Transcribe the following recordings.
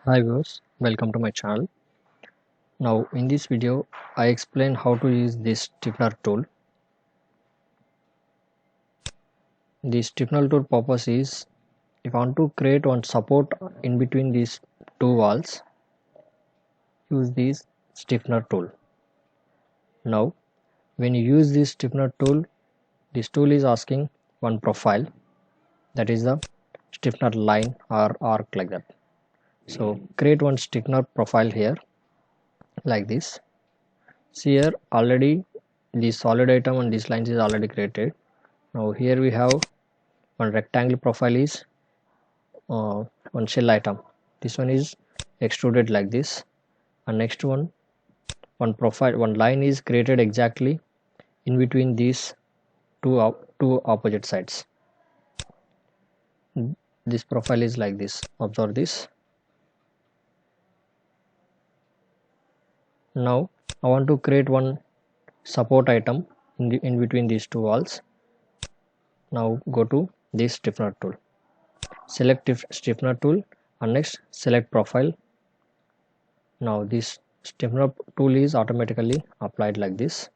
Hi viewers, welcome to my channel. Now in this video I explain how to use this stiffener tool. The stiffener tool purpose is if I want to create one support in between these two walls, use this stiffener tool. Now when you use this stiffener tool, this tool is asking one profile, that is the stiffener line or arc like that. So create one stiffener profile here like this. See here already the solid item and this lines is already created. Now here we have one rectangle profile is one shell item. This one is extruded like this, and next one profile, one line is created exactly in between these two opposite sides. This profile is like this. Observe this. Now I want to create one support item in between these two walls. Now go to this stiffener tool. Select stiffener tool and next select profile. Now this stiffener tool is automatically applied like this.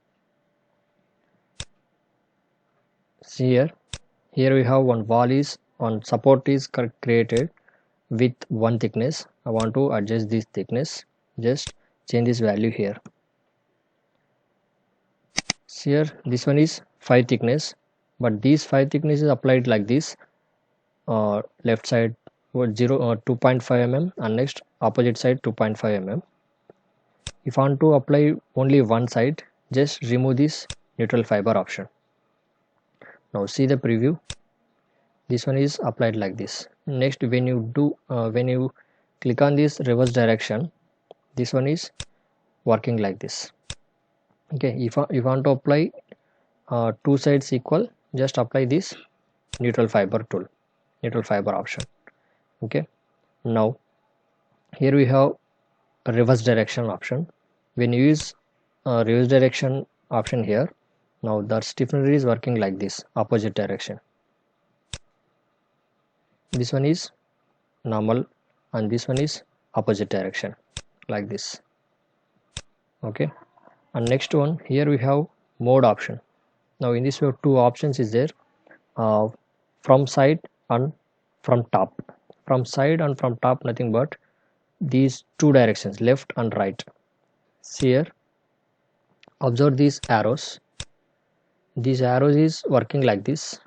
See here we have one wall is on support is created with one thickness. I want to adjust this thickness, just change this value here. See here this one is 5 thickness, but these 5 thickness is applied like this. Left side 2.5 mm and next opposite side 2.5 mm. If I want to apply only one side, just remove this neutral fiber option. Now see the preview. This one is applied like this. Next when you click on this reverse direction, this one is working like this. Okay, if you want to apply two sides equal, just apply this neutral fiber tool, neutral fiber option. Okay, now here we have a reverse direction option. When you use reverse direction option here, now the stiffener is working like this, opposite direction. This one is normal and this one is opposite direction like this. Okay, and next one here we have mode option. Now in this we have two options is there, from side and from top. From side and from top nothing but these two directions, left and right. See here, observe these arrows. These arrows is working like this,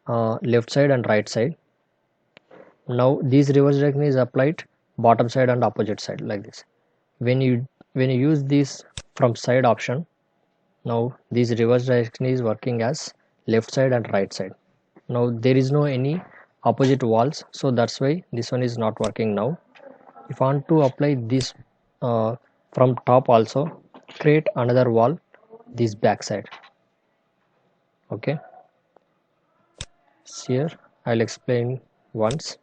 left side and right side. Now this reverse direction is applied bottom side and opposite side like this. When you use this from side option, now this reverse direction is working as left side and right side. Now there is no any opposite walls, so that's why this one is not working. Now if I want to apply this from top also, create another wall this back side. Okay, here I'll explain once.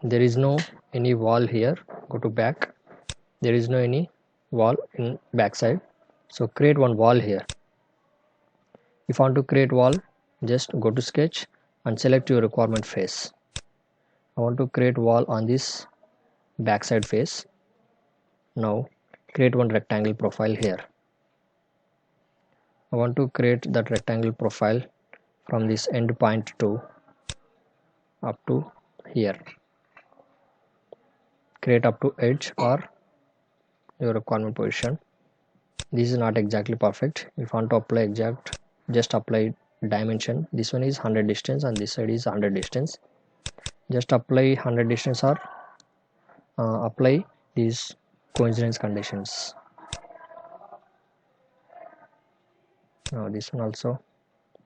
There is no any wall here. Go to back. There is no any wall in back side, so create one wall here. If you want to create wall, just go to sketch and select your requirement face. I want to create wall on this backside face. Now create one rectangle profile here. I want to create that rectangle profile from this end point to up to here. Create up to edge or your requirement position. This is not exactly perfect. If you want to apply exact, just apply dimension. This one is 100 distance and this side is 100 distance. Just apply 100 distance or apply these coincidence conditions. Now this one also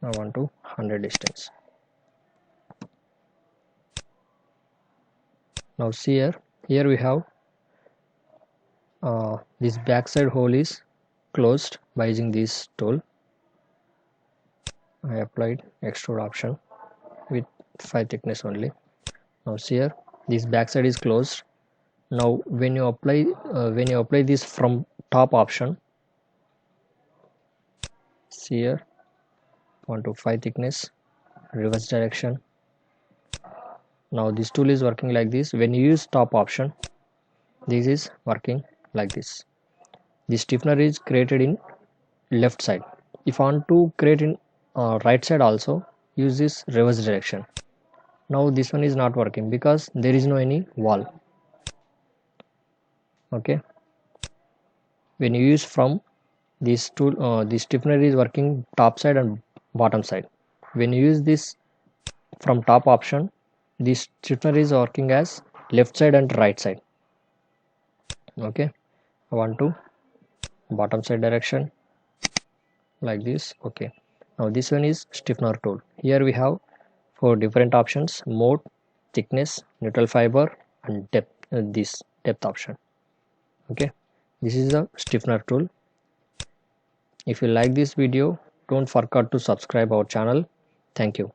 I want to 100 distance. Now see here we have this backside hole is closed by using this tool. I applied extrude option with 5 thickness only. Now see here this backside is closed. Now when you apply this from top option, see here 1 to 5 thickness, reverse direction. Now this tool is working like this. When you use top option, this is working like this. The stiffener is created in left side. If I want to create in right side also, use this reverse direction. Now this one is not working because there is no any wall. Okay, when you use from this tool, the stiffener is working top side and bottom side. When you use this from top option, this stiffener is working as left side and right side. Okay, I want to bottom side direction like this. Okay, now this one is stiffener tool. Here we have four different options: mode, thickness, neutral fiber, and depth. This depth option. Okay, this is the stiffener tool. If you like this video, don't forget to subscribe our channel. Thank you.